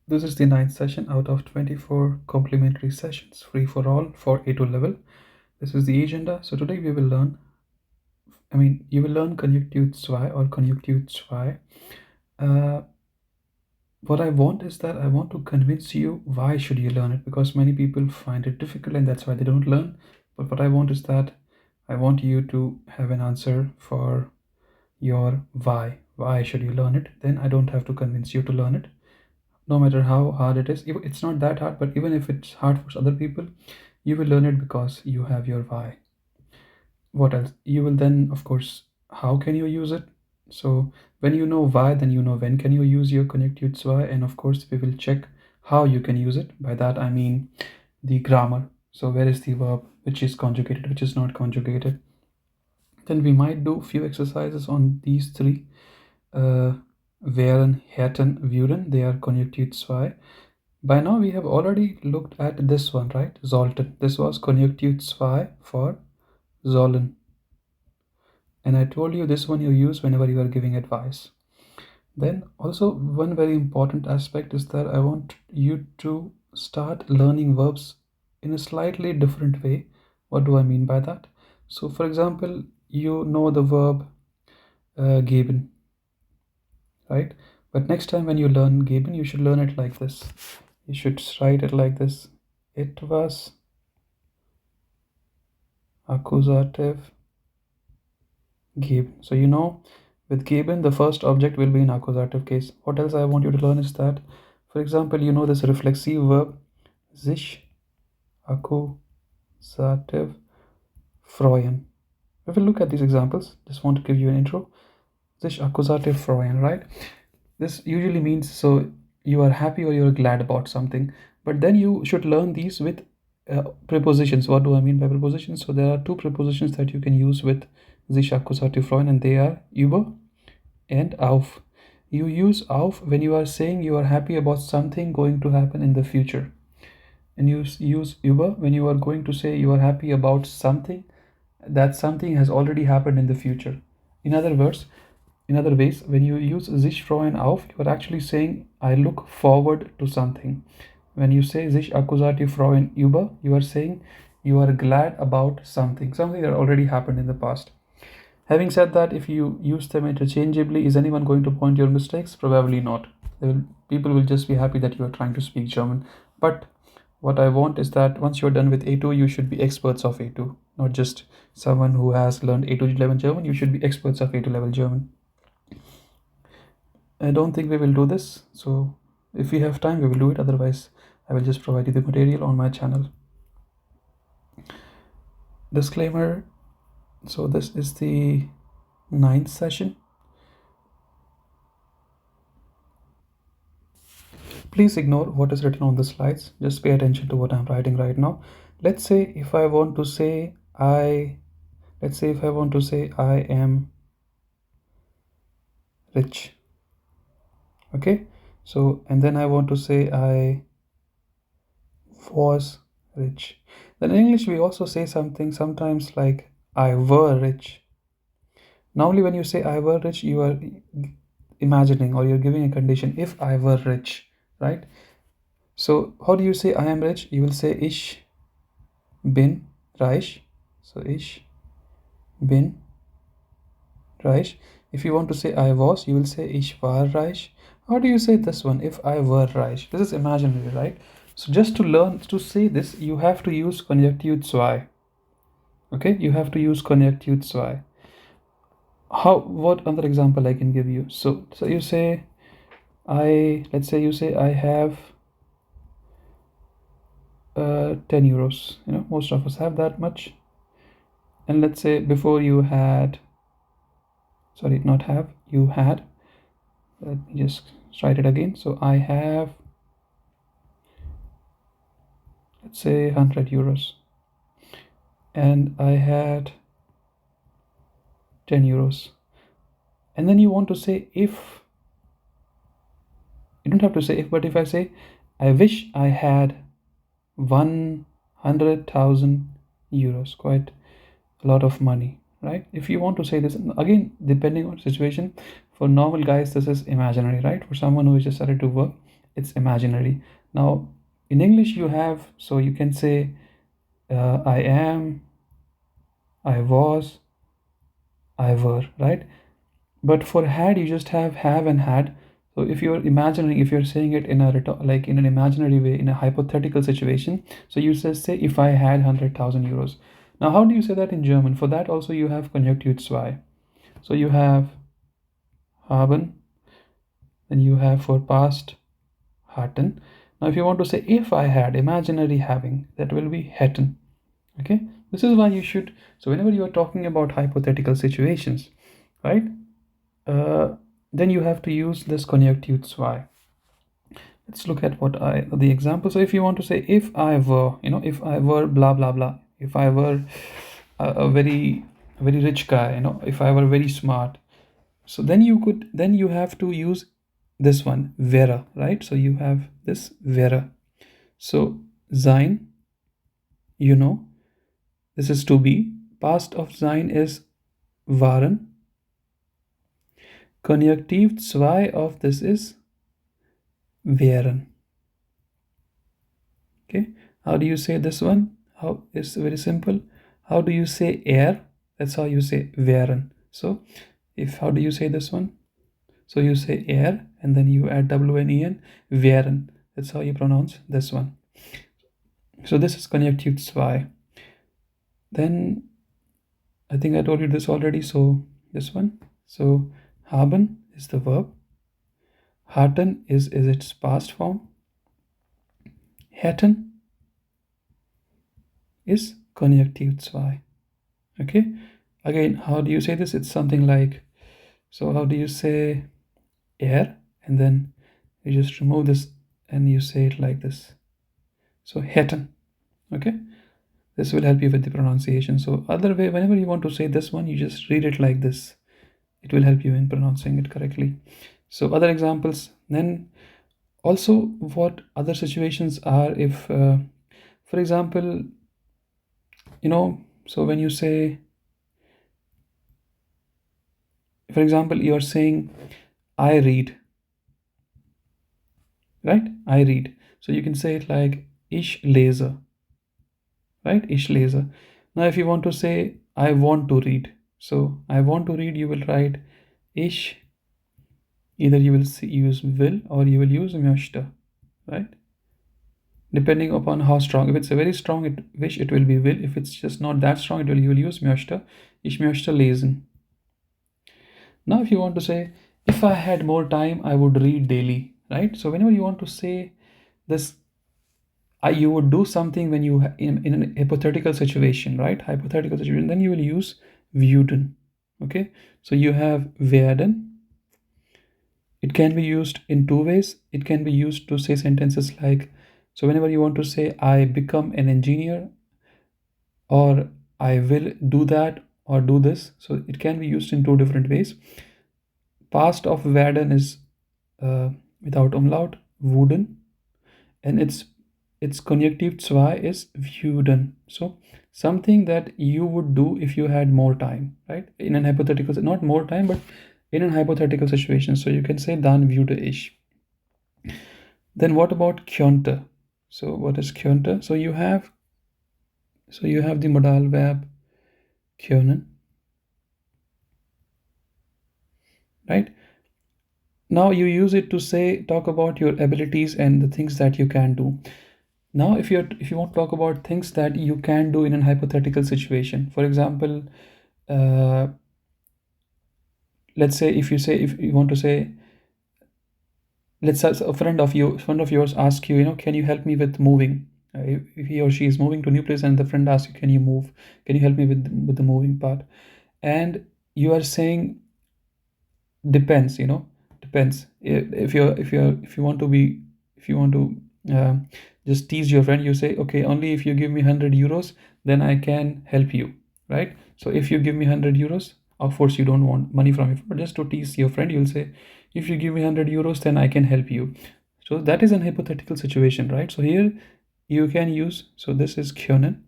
This is the 9th session out of 24 complimentary sessions, free for all for A2 level. This is the agenda. So today we will learn, you will learn Konjunktiv II or Konjunktiv II. What I want is that I want to convince you why should you learn it, because many people find it difficult and that's why they don't learn. But what I want is that I want you to have an answer for your why. Why should you learn it? Then I don't have to convince you to learn it. No matter how hard it is, it's not that hard, but even if it's hard for other people, you will learn it because you have your why. What else? You will then, of course, how can you use it? So when you know why, then you know when can you use your Konjunktiv II, and of course we will check how you can use it. By that I mean the grammar. So where is the verb, which is conjugated, which is not conjugated. Then we might do few exercises on these three. Wären, hätten, würden, they are Konjunktiv II. By now we have already looked at this one, right? Sollten. This was Konjunktiv II for sollen. And I told you this one you use whenever you are giving advice. Then also one very important aspect is that I want you to start learning verbs in a slightly different way. What do I mean by that? So for example, you know the verb geben, right? But next time when you learn geben, you should learn it like this. You should write it like this. Etwas accusative geben. So you know with geben the first object will be in accusative case. What else I want you to learn is that, for example, you know this reflexive verb sich accusative freuen. We will look at these examples. Just want to give you an intro. Sich accusative freuen, right? This usually means so you are happy or you're glad about something, but then you should learn these with prepositions. What do I mean by prepositions? So there are two prepositions that you can use with sich accusative freuen, and they are über and auf. You use auf when you are saying you are happy about something going to happen in the future, and you use über when you are going to say you are happy about something that something has already happened in the future. In other ways, when you use sich freuen auf, you are actually saying I look forward to something. When you say sich accusative freuen über, you are saying you are glad about something that already happened in the past. Having said that, if you use them interchangeably, is anyone going to point your mistakes? Probably not. People will just be happy that you are trying to speak German. But what I want is that once you're done with A2, you should be experts of A2, not just someone who has learned A2 level German. You should be experts of A2 level German. I don't think we will do this, so if we have time we will do it, otherwise I will just provide you the material on my channel. Disclaimer, so this is the 9th session. Please ignore what is written on the slides, just pay attention to what I'm writing right now. Let's say if I want to say I am rich, okay? So, and then I want to say I was rich. Then in English we also say something sometimes like I were rich. Normally when you say I were rich, you are imagining or you're giving a condition, if I were rich, right? So how do you say I am rich? You will say ich bin reich. So ich bin reich. If you want to say I was, you will say ich war reich. How do you say this one? If I were reich. This is imaginary, right? So just to learn to say this, you have to use Konjunktiv II. Okay, you have to use Konjunktiv II. What other example I can give you? So you say let's say you say I have 10 euros. You know, most of us have that much. And let's say before you had, sorry, not have, you had, let me just write it again. So I have, let's say 100 euros, and I had 10 euros. And then you want to say if, you don't have to say if, but if I say I wish I had 100,000 euros, quite a lot of money, right? If you want to say this, again, depending on situation, for normal guys this is imaginary, right? For someone who is just started to work, it's imaginary. Now in English you have, so you can say I am, I was, I were, right? But for had, you just have and had. So if you're imagining, if you're saying it in a like in an imaginary way, in a hypothetical situation, so you just say if I had 100,000 euros. Now how do you say that in German? For that also you have Konjunktiv II. So you have haben, then you have for past hatten. Now if you want to say if I had, imaginary having, that will be hätten. Okay, this is why you should, so whenever you are talking about hypothetical situations, right, uh, then you have to use this Konjunktiv II. Let's look at the example. So if you want to say if I were, if I were blah blah blah, if I were a very rich guy, if I were very smart, so then you have to use this one wäre, right? So you have this wäre. So sein, this is to be. Past of sein is waren. Konjunktiv II of this is wären. Okay, how do you say this one? How is very simple. How do you say That's how you say wären. So if how do you say this one? So you say and then you add wen, wären. That's how you pronounce this one. So this is Konjunktiv II. Then I think I told you this already. So this one. So haben is the verb. Hatten is its past form. Hätten is Konjunktiv II. Okay, again, how do you say this? It's something like, so how do you say and then you just remove this and you say it like this. So hätten. Okay, this will help you with the pronunciation. So other way, whenever you want to say this one, you just read it like this. It will help you in pronouncing it correctly. So other examples, then also what other situations are if for example, so when you say, for example, you're saying I read, right? I read. So you can say it like ich lese, right? Ich lese. Now if you want to say I want to read, so I want to read, you will write ich, either you will use will or you will use möchte, right? Depending upon how strong. If it's a very strong wish, it will be will. If it's just not that strong, you will use möchte. Ich möchte lesen. Now if you want to say if I had more time, I would read daily, right? So whenever you want to say this, you would do something when you in a hypothetical situation, right? Hypothetical situation, then you will use würden. Okay, so you have werden. It can be used in two ways. It can be used to say sentences like, so whenever you want to say I become an engineer, or I will do that or do this, so it can be used in two different ways. Past of werden is without umlaut, wurden, and its Konjunktiv II is würden. So something that you would do if you had more time, right? In an hypothetical, not more time, but in a hypothetical situation. So you can say dann würde ich. Then what about könnte? So what is könnte? So you have the modal verb können, right? Now you use it to talk about your abilities and the things that you can do. Now if you want to talk about things that you can do in a hypothetical situation, for example, let's say if you want to say, let's say a friend of yours asks you, can you help me with moving? If he or she is moving to a new place and the friend asks you, can you help me with the moving part? And you are saying depends, depends. If you want to just tease your friend, you say, okay, only if you give me 100 euros, then I can help you, right? So if you give me 100 euros, of course you don't want money from me, but just to tease your friend, you'll say, if you give me 100 euros, then I can help you. So that is an hypothetical situation, right? So here you can use, so this is können.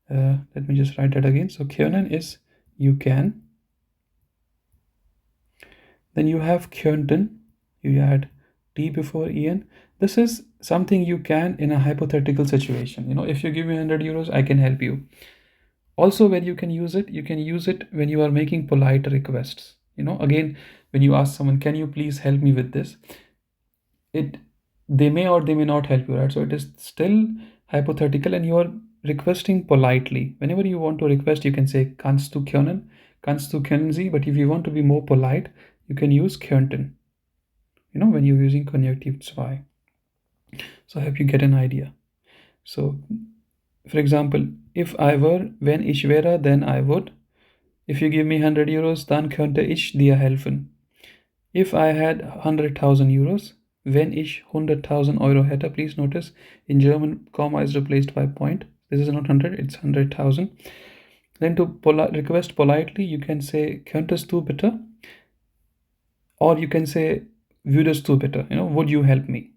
Let me just write that again. So können is you can. Then you have könnten, you add T before en. This is something you can in a hypothetical situation. If you give me 100 euros, I can help you. Also, when you can use it when you are making polite requests. Again, when you ask someone, can you please help me with this? It They may or they may not help you, right? So it is still hypothetical, and you are requesting politely. Whenever you want to request, you can say kannst du können, Sie, but if you want to be more polite, you can use könnten, when you're using Konjunktiv II. So I hope you get an idea. So, for example, if I were, wenn ich wäre, then I would. If you give me 100 euros, dann könnte ich dir helfen. If I had 100,000 euros, wenn ich 100,000 Euro hätte, please notice in German, comma is replaced by point. This is not 100, it's 100,000. Then to request politely, you can say, könntest du bitte? Or you can say, würdest du bitte? Would you help me?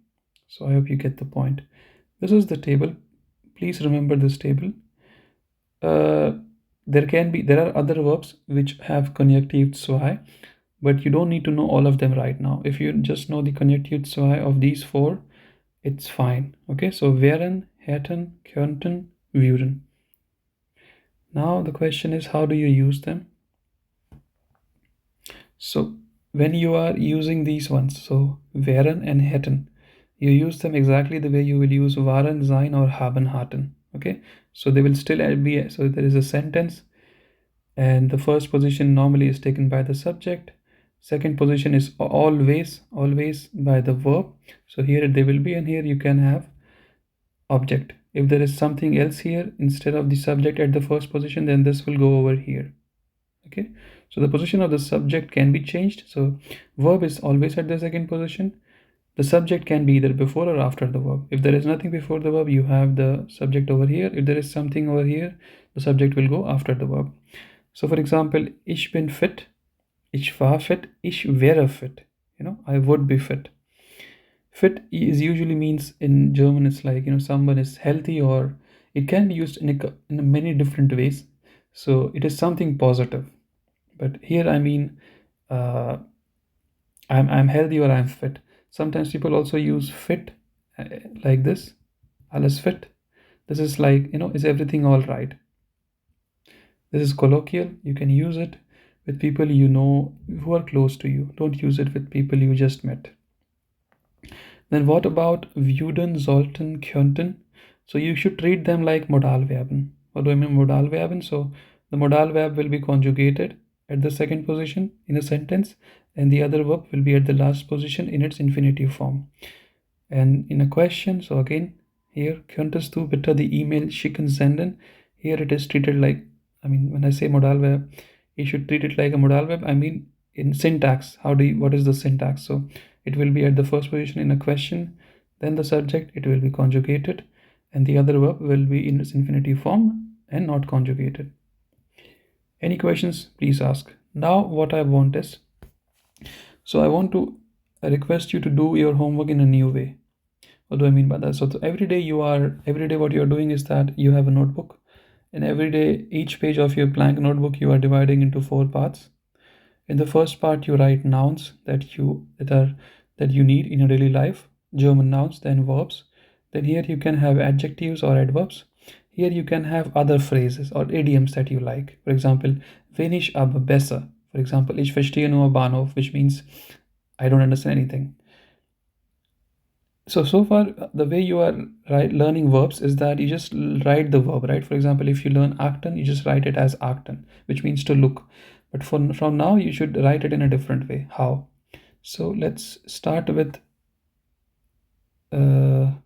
So I hope you get the point. This is the table. Please remember this table. There are other verbs which have Konjunktiv II, but you don't need to know all of them right now. If you just know the Konjunktiv II of these four, it's fine. Okay, so wären, hätten, könnten, würden. Now the question is, how do you use them? So when you are using these ones, so wären and hätten, you use them exactly the way you will use waren, sein, or haben, hatten. Okay, so they will still be, so there is a sentence, and the first position normally is taken by the subject. Second position is always by the verb. So here they will be, and here you can have object. If there is something else here instead of the subject at the first position, then this will go over here. Okay, so the position of the subject can be changed. So verb is always at the second position. The subject can be either before or after the verb. If there is nothing before the verb, you have the subject over here. If there is something over here, the subject will go after the verb. So for example, ich bin fit, ich war fit, ich wäre fit. I would be fit. Fit is usually means in German, it's like, someone is healthy, or it can be used in many different ways. So it is something positive. But here I mean, I'm healthy or I'm fit. Sometimes people also use fit like this, alles fit. This is like, is everything all right? This is colloquial. You can use it with people who are close to you. Don't use it with people you just met. Then what about würden, sollten, könnten? So you should treat them like Modalverben. What do I mean Modalverben? So the modal verb will be conjugated at the second position in a sentence, and the other verb will be at the last position in its infinitive form. And in a question, so again, here, könntest du bitte die E-Mail schicken senden? Here it is treated like, when I say modal verb, you should treat it like a modal verb. In syntax, what is the syntax? So it will be at the first position in a question, then the subject, it will be conjugated, and the other verb will be in its infinitive form and not conjugated. Any questions, please ask. Now what I want is, so I want to request you to do your homework in a new way. What do I mean by that? So every day what you're doing is that you have a notebook, and every day each page of your blank notebook you are dividing into 4 parts. In the first part you write nouns that you need in your daily life, German nouns, then verbs. Then here you can have adjectives or adverbs. Here you can have other phrases or idioms that you like. For example, wenig aber besser. For example, ich verstehe nur Bahnhof, which means I don't understand anything. So far, the way you are learning verbs is that you just write the verb, right? For example, if you learn achten, you just write it as achten, which means to look. But from now, you should write it in a different way. How? So let's start with, I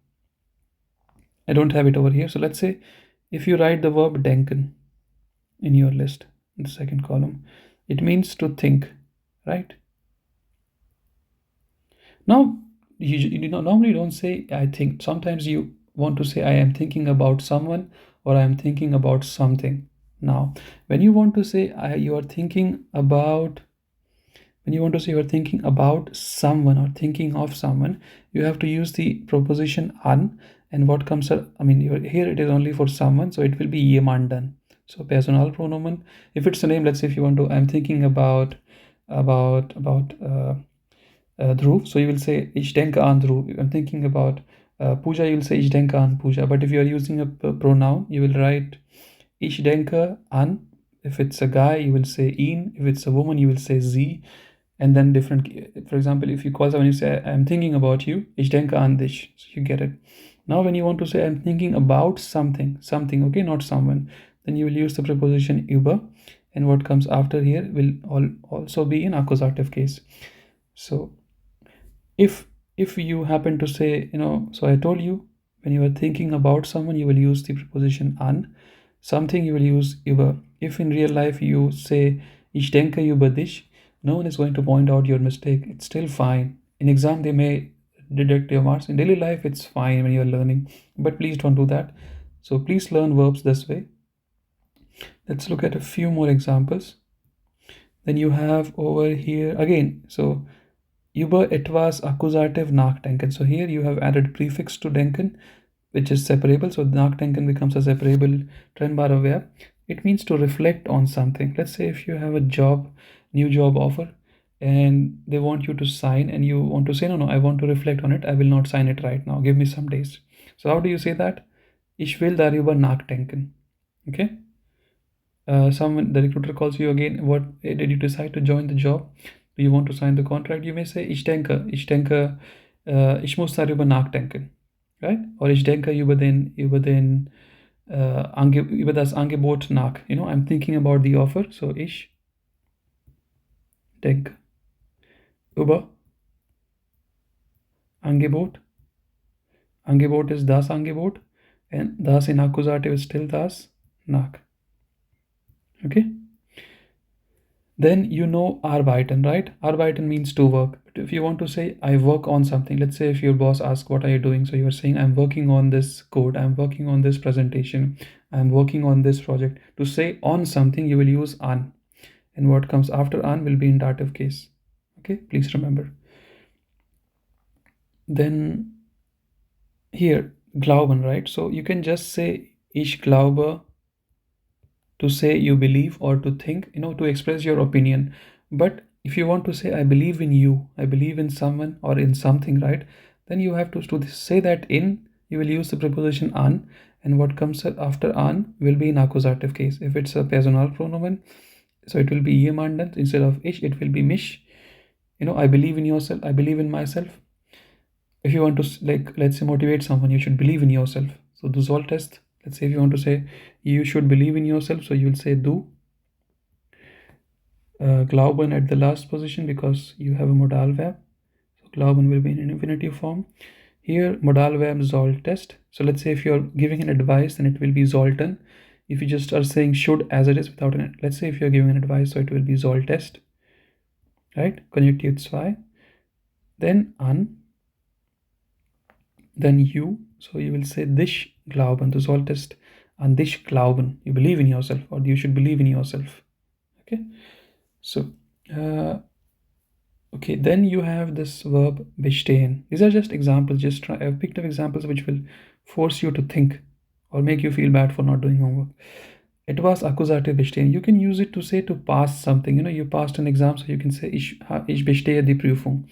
don't have it over here. So let's say if you write the verb denken in your list, in the second column, it means to think, right? Now, you normally don't say I think. Sometimes you want to say I am thinking about someone, or I am thinking about something. Now, when you want to say you are thinking about someone or thinking of someone, you have to use the preposition an, and what comes here it is only for someone, so it will be jemanden. So personal pronoun. If it's a name, let's say if you want to, I'm thinking about Dhruv. So you will say Ich denke an Dhruv. I'm thinking about Pooja. You will say Ich denke an Pooja. But if you are using a pronoun, you will write Ich denke an. If it's a guy, you will say ihn. If it's a woman, you will say sie. And then different. For example, if you call someone, you say I'm thinking about you. Ich denke an dich. So you get it. Now, when you want to say I'm thinking about something, okay, not someone, then you will use the preposition über, and what comes after here will also be in accusative case. So if you happen to say, so I told you, when you are thinking about someone, you will use the preposition an. Something you will use über. If in real life you say ich denke über dich, no one is going to point out your mistake. It's still fine. In exam, they may deduct your marks. In daily life, it's fine when you're learning, but please don't do that. So please learn verbs this way. Let's look at a few more examples. Then you have over here again, so über etwas accusative nachdenken. So here you have added prefix to denken, which is separable. So nachdenken becomes a separable trennbare verb. It means to reflect on something. Let's say if you have a new job offer, and they want you to sign, and you want to say, no, I want to reflect on it. I will not sign it right now. Give me some days. So how do you say that? Ich will darüber nachdenken. Okay. The recruiter calls you again. What did you decide to join the job? Do you want to sign the contract? You may say, ich denke, ich muss darüber nachdenken. Right? Or ich denke über das Angebot nach. I'm thinking about the offer. So ich denke über Angebot. Angebot is das Angebot, and das in accusative is still das nach. Okay. Then arbeiten, right? Arbeiten means to work. But if you want to say I work on something, let's say if your boss asks what are you doing, so you're saying I'm working on this code, I'm working on this presentation, I'm working on this project. To say on something, you will use an, and what comes after an will be in dative case. Okay, please remember. Then here glauben, right? So you can just say ich glaube to say you believe, or to think, to express your opinion. But if you want to say I believe in you, I believe in someone or in something, right, then you have to say that you will use the preposition an, and what comes after an will be in accusative case. If it's a personal pronoun, so it will be jemanden. Instead of ich, it will be mich. I believe in yourself, I believe in myself. If you want to, let's say, motivate someone, you should believe in yourself. So do soll test. Let's say if you want to say you should believe in yourself, so you will say du. Glauben at the last position because you have a modal verb. So glauben will be in an infinitive form. Here modal verb soll test. So let's say if you're giving an advice, then it will be sollten. If you just are saying should as it is without an, let's say if you're giving an advice, so it will be soll test. Right? Konjunktiv II. Then an. Then you. So you will say dich glauben. Du solltest an dich glauben. You believe in yourself, or you should believe in yourself. Okay. So, okay, then you have this verb bestehen. These are just examples. I've picked up examples which will force you to think or make you feel bad for not doing homework. Etwas accusative bestehen. You can use it to say to pass something. You passed an exam, so you can say ich bestehe die Prüfung,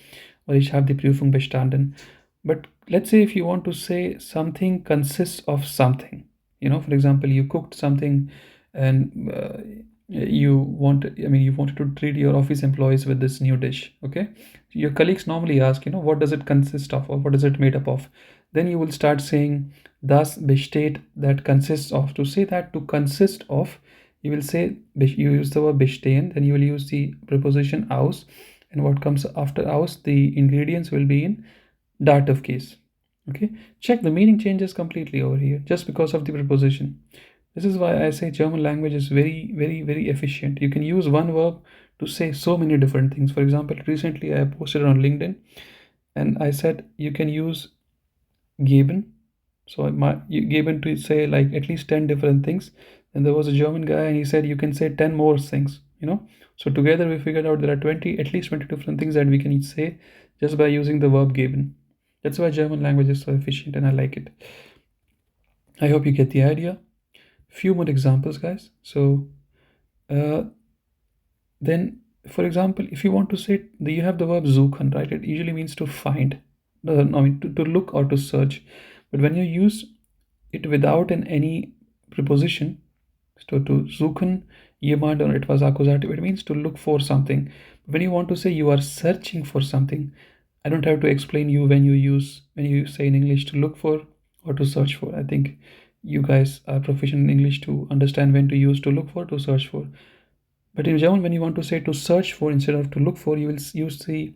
or ich habe die Prüfung bestanden. But let's say if you want to say something consists of something. For example, you cooked something, and you wanted to treat your office employees with this new dish. Okay, your colleagues normally ask, what does it consist of, or what is it made up of? Then you will start saying das besteht, that consists of. To say that, to consist of, you will say, you use the verb bestehen, then you will use the preposition aus, and what comes after aus, the ingredients will be in dative case. Okay, check, the meaning changes completely over here just because of the preposition. This is why I say German language is very, very, very efficient. You can use one verb to say so many different things. For example, recently I posted on LinkedIn, and I said you can use geben. So geben to say like at least 10 different things. And there was a German guy, and he said you can say 10 more things. So together we figured out there are at least 20 different things that we can each say just by using the verb geben. That's why German language is so efficient, and I like it. I hope you get the idea. Few more examples, guys. So then For example, if you want to say, you have the verb suchen, right? It usually means to find, no, I mean to look or to search. But when you use it without any preposition, so to suchen jemand or etwas Akkusativ, it means to look for something. When you want to say you are searching for something, I don't have to explain you when you say in English to look for or to search for. I think you guys are proficient in English to understand when to use to look for, to search for. But in German, when you want to say to search for instead of to look for, you will use the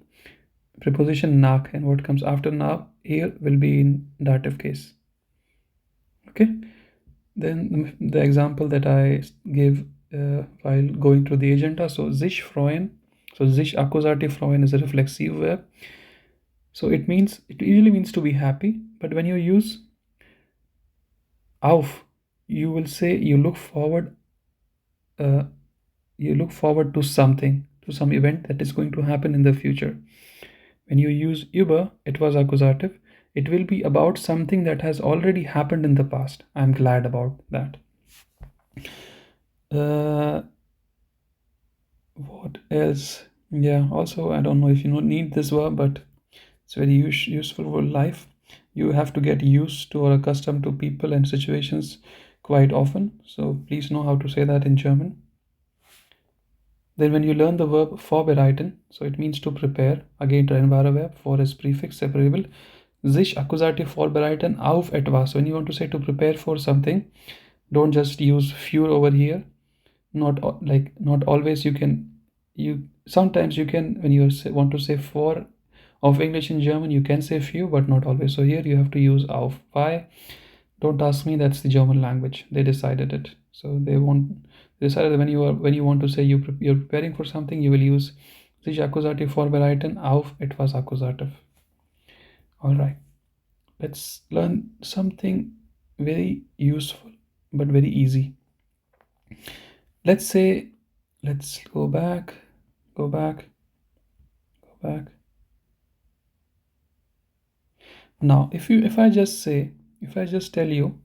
preposition nach, and what comes after nach here will be in dative case. Okay. Then the example that I gave while going through the agenda. So sich freuen. So sich Akkusativ freuen is a reflexive verb. So it usually means to be happy. But when you use auf, you will say you look forward. You look forward to something, to some event that is going to happen in the future. When you use über, etwas Akkusativ, it will be about something that has already happened in the past. I'm glad about that. What else? Yeah, also, I don't know if you need this verb, but it's very useful for life. You have to get used to or accustomed to people and situations quite often. So please know how to say that in German. Then when you learn the verb vorbereiten, so it means to prepare. Again, trennbare verb, for is prefix, separable. Sich Akkusativ vorbereiten auf etwas. So when you want to say to prepare for something, don't just use für over here. Not always. Sometimes you can, when you want to say for of English in German, you can say few, but not always. So here you have to use auf. Why? Don't ask me. That's the German language. They decided it. So they decided that when you want to say you're preparing for something, you will use sich Akkusativ vorbereiten auf etwas Akkusativ. All right. Let's learn something very useful but very easy. Let's go back. Now, if I just tell you,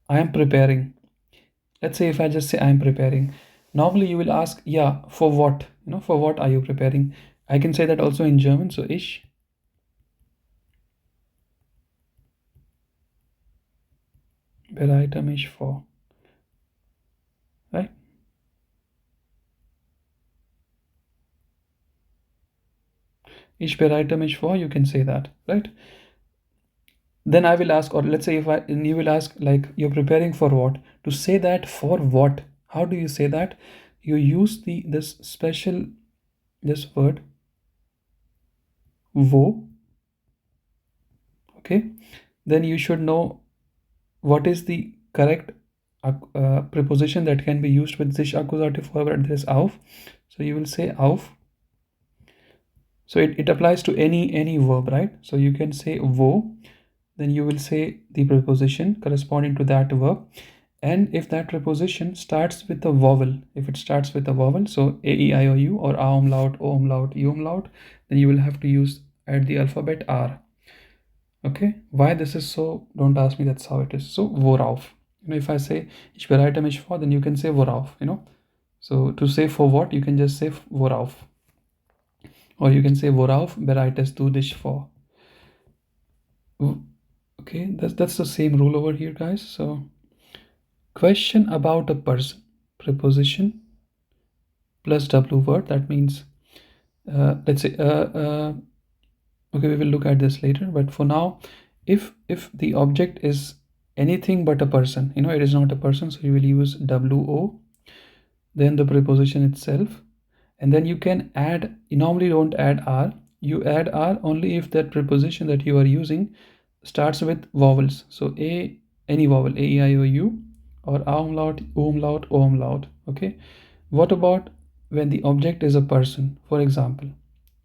I am preparing. Let's say if I just say I am preparing. Normally you will ask, yeah, for what? For what are you preparing? I can say that also in German. So ich bereite mich vor. Right? Ich bereite mich vor, you can say that, right? Then I will ask, or let's say you will ask, like, you're preparing for what? To say that for what? How do you say that? You use this word, wo. Okay. Then you should know what is the correct preposition that can be used with sich Akkusativ vorbereitet. There is auf. So you will say auf. So it applies to any verb, right? So you can say wo. Then you will say the preposition corresponding to that verb. And if that preposition starts with a vowel, so a, e, I, o, u, or a umlaut, o umlaut, u umlaut, then you will have to add the alphabet r. Okay, why this is so, don't ask me, that's how it is. So worauf, if I say ich bereite mich vor, then you can say worauf, so to say for what, you can just say worauf, or you can say worauf bereitest du dich vor. Okay, that's the same rule over here, guys. So question about a person, preposition plus w word, that means let's say okay, we will look at this later, but for now, if the object is anything but a person, it is not a person, so you will use wo, then the preposition itself, and then you can add, you normally don't add r, you add r only if that preposition that you are using starts with vowels. So any vowel, a, e, I, o, u, or a umlaut, u umlaut, o umlaut. Okay, what about when the object is a person? For example,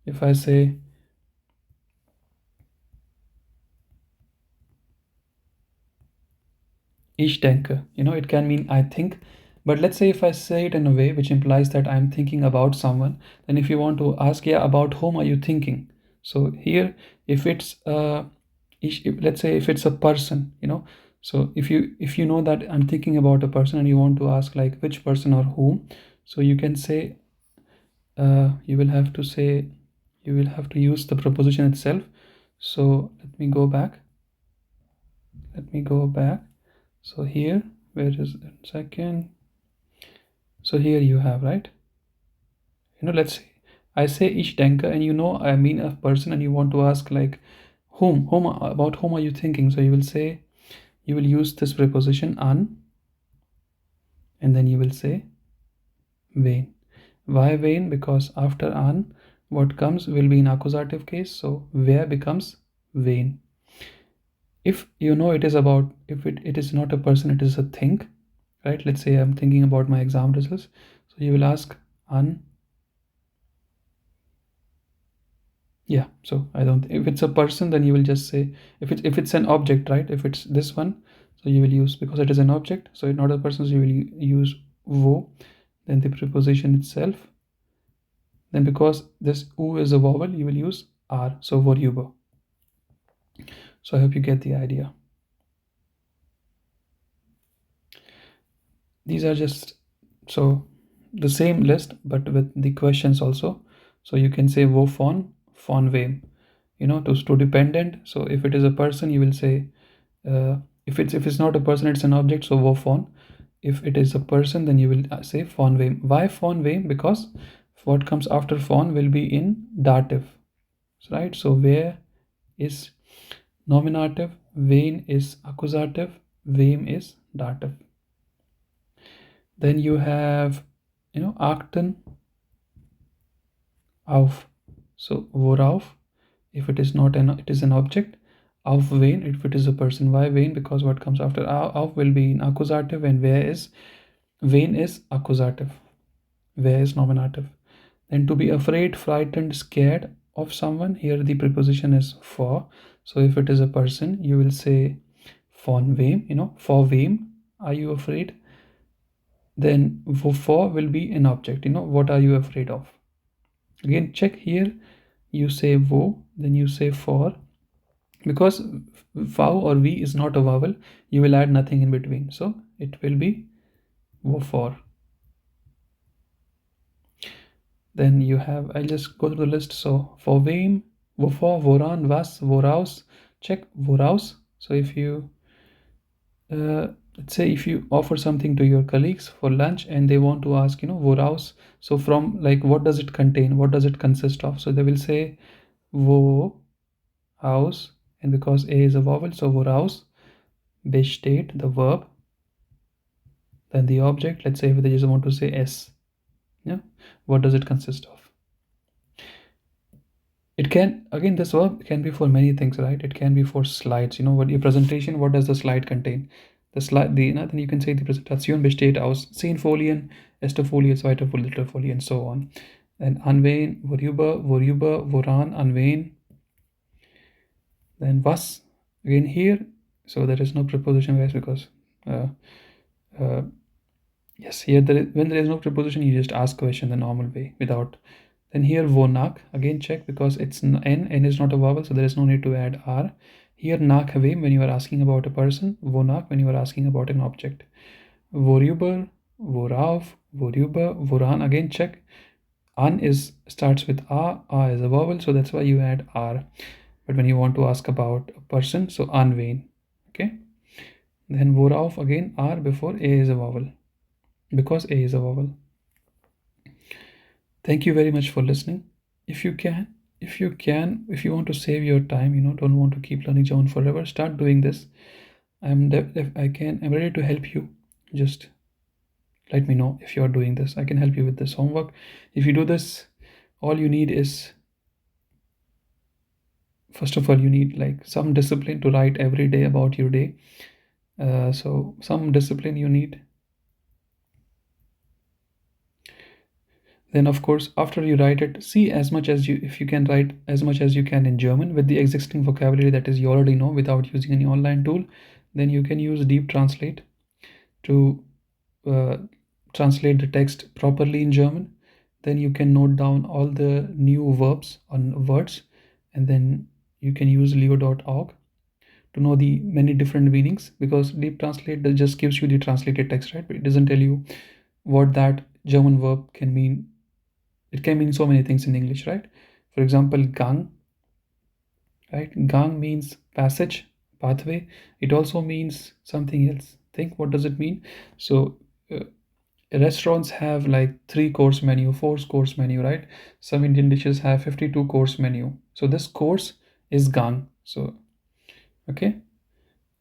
if I say ich denke, it can mean I think, but let's say if I say it in a way which implies that I'm thinking about someone, then if you want to ask, yeah, about whom are you thinking? So here, if it's let's say if it's a person, so if you know that I'm thinking about a person and you want to ask like which person or whom, so you can say you will have to say, you will have to use the preposition itself. So let me go back. So here, where is it? Second. So here you have, right? Let's say I say ich denke, and I mean a person, and you want to ask like about whom are you thinking? So you will say, you will use this preposition an, and then you will say wen. Why wen? Because after an, what comes will be in accusative case, so wer becomes wen. If it is about, if it is not a person, it is a thing, right? Let's say I'm thinking about my exam results, so you will ask an. Yeah, so I don't, if it's a person, then you will just say, if it's an object, right? If it's this one, so you will use, because it is an object, so it's not a person, so you will use wo, then the preposition itself. Then because this u is a vowel, you will use r, so vorüber. So I hope you get the idea. These are just so the same list, but with the questions also. So you can say wovon, von wem, to dependent. So if it is a person, you will say, if it's not a person, it's an object, so wovon. If it is a person, then you will say von wem. Why von wem? Because what comes after von will be in dative, right? So where is nominative, wen is accusative, wem is dative. Then you have, achten auf. So worauf, if it is not it is an object. Auf wen, if it is a person. Why wen? Because what comes after auf will be in accusative, and wen is accusative, where is nominative. Then to be afraid, frightened, scared of someone, here the preposition is for. So if it is a person, you will say von wem, for wem are you afraid. Then for will be an object, what are you afraid of. Again, check here, you say wo, then you say for. Because vowel or v is not a vowel, you will add nothing in between, so it will be wo for. Then you have, I'll just go through the list. So for wem, wovor, woran, was, woraus. Check woraus. So if you let's say if you offer something to your colleagues for lunch and they want to ask, woraus, so from, like, what does it contain, what does it consist of, so they will say wo aus, and because a is a vowel, so woraus besteht, the verb, then the object. Let's say if they just want to say s, yeah, what does it consist of. It can, again, this verb can be for many things, right? It can be for slides, what your presentation, what does the slide contain. The slide, then you can say die Präsentation besteht aus 10 Folien, erste Folie, zweite Folie, dritte Folie, and so on. Then an wen, worüber, woran, an wen. Then was, again here, so there is no preposition, guys, because yes, here when there is no preposition, you just ask question the normal way without. Then here wonach, again check, because it's n is not a vowel, so there is no need to add r. Here nach wem when you are asking about a person, wonach when you are asking about an object. Worüber, worauf, worüber, woran, again check. An starts with a is a vowel, so that's why you add r. But when you want to ask about a person, so an wen, okay. Then worauf, again r before a is a vowel, because a is a vowel. Thank you very much for listening. If you want to save your time, don't want to keep learning German forever, start doing this. I'm ready to help you. Just let me know if you're doing this. I can help you with this homework. If you do this, all you need is, first of all, you need like some discipline to write every day about your day. So some discipline you need. Then of course, after you write it, see if you can write as much as you can in German with the existing vocabulary that is you already know without using any online tool. Then you can use Deep Translate to translate the text properly in German. Then you can note down all the new verbs on words, and then you can use leo.org to know the many different meanings, because Deep Translate just gives you the translated text, right? But it doesn't tell you what that German verb can mean it can mean so many things in English, right? For example, gang, right? Gang means passage, pathway. It also means something else. Think, what does it mean? So restaurants have like 3 course menu, 4 course menu, right? Some Indian dishes have 52 course menu. So this course is gang. So okay,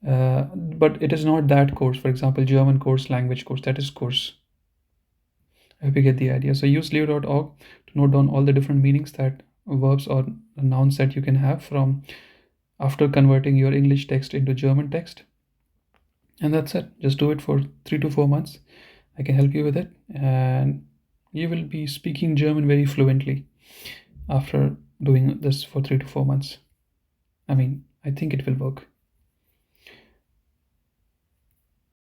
but it is not that course. For example, German course, language course, that is course. I hope you get the idea. So use leo.org to note down all the different meanings that verbs or nouns that you can have from after converting your English text into German text. And that's it. Just do it for 3 to 4 months. I can help you with it, and you will be speaking German very fluently after doing this for 3 to 4 months. I mean, I think it will work.